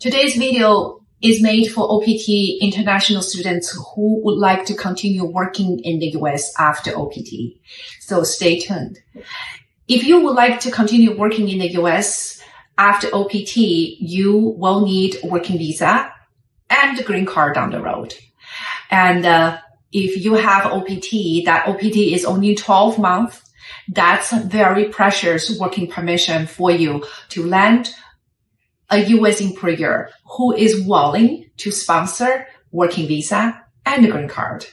Today's video is made for OPT international students who would like to continue working in the US after OPT. So stay tuned. If you would like to continue working in the US after OPT, you will need a working visa and a green card down the road. And if you have OPT, that OPT is only 12 months. That's a very precious working permission for you to land a US employer who is willing to sponsor working visa and a green card.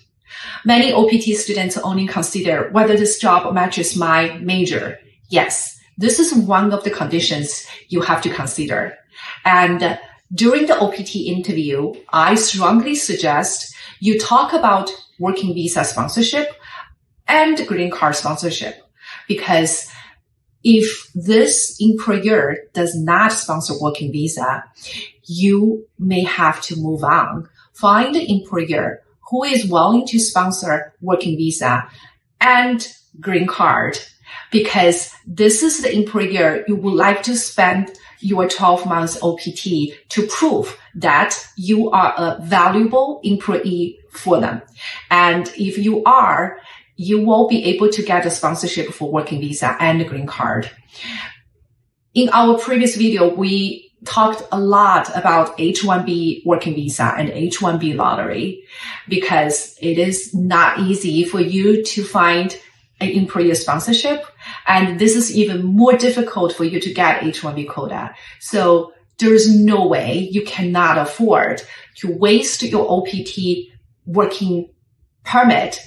Many OPT students only consider whether this job matches my major. Yes, this is one of the conditions you have to consider. And during the OPT interview, I strongly suggest you talk about working visa sponsorship and green card sponsorship, because if this employer does not sponsor working visa, you may have to move on. Find an employer who is willing to sponsor working visa and green card, because this is the employer you would like to spend your 12 months OPT to prove that you are a valuable employee for them. And if you are, you will be able to get a sponsorship for working visa and a green card. In our previous video, we talked a lot about H-1B working visa and H-1B lottery, because it is not easy for you to find an employer sponsorship. And this is even more difficult for you to get H-1B quota. So there is no way you cannot afford to waste your OPT working permit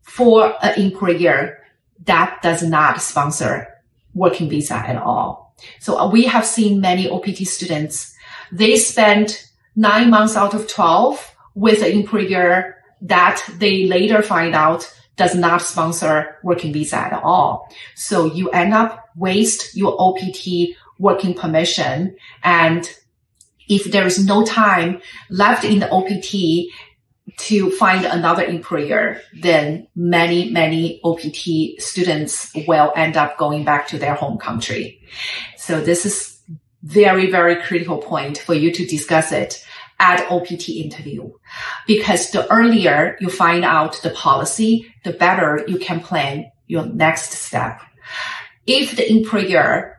for an employer that does not sponsor working visa at all. So we have seen many OPT students, they spend 9 months out of 12 with an employer that they later find out does not sponsor working visa at all. So you end up waste your OPT working permission. And if there is no time left in the OPT to find another employer, then many OPT students will end up going back to their home country. So this is very critical point for you to discuss it at OPT interview, because the earlier you find out the policy, the better you can plan your next step. If the employer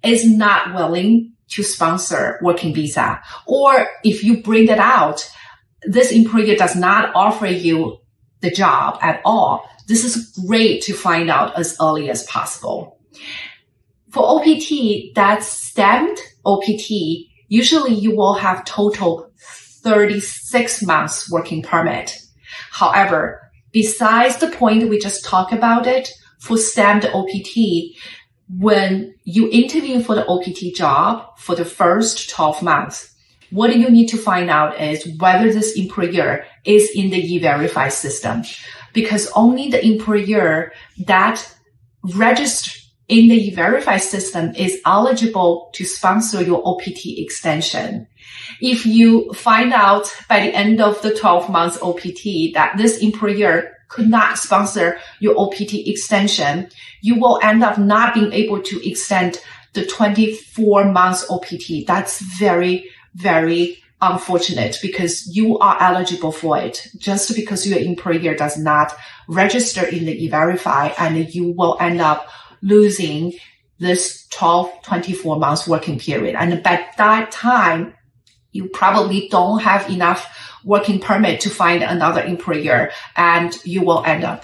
is not willing to sponsor working visa, or if you bring it out, this employer does not offer you the job at all, this is great to find out as early as possible. For OPT, that's stamped OPT, usually you will have total 36 months working permit. However, besides the point we just talked about it, for stamped OPT, when you interview for the OPT job for the first 12 months, what you need to find out is whether this employer is in the E-Verify system, because only the employer that registered in the E-Verify system is eligible to sponsor your OPT extension. If you find out by the end of the 12 months OPT that this employer could not sponsor your OPT extension, you will end up not being able to extend the 24 months OPT. That's very unfortunate, because you are eligible for it just because your employer does not register in the E-Verify, and you will end up losing this 24 months working period. And by that time, you probably don't have enough working permit to find another employer, and you will end up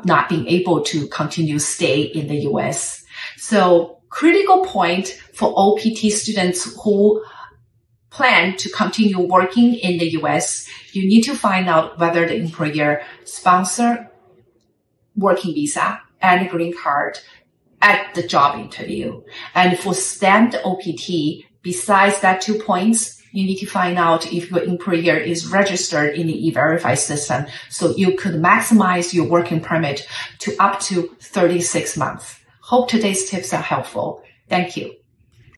not being able to continue stay in the US. So critical point for OPT students who plan to continue working in the US, you need to find out whether the employer sponsor working visa and green card at the job interview. And for stamped OPT, besides that 2 points, you need to find out if your employer is registered in the E-Verify system, so you could maximize your working permit to up to 36 months. Hope today's tips are helpful. Thank you.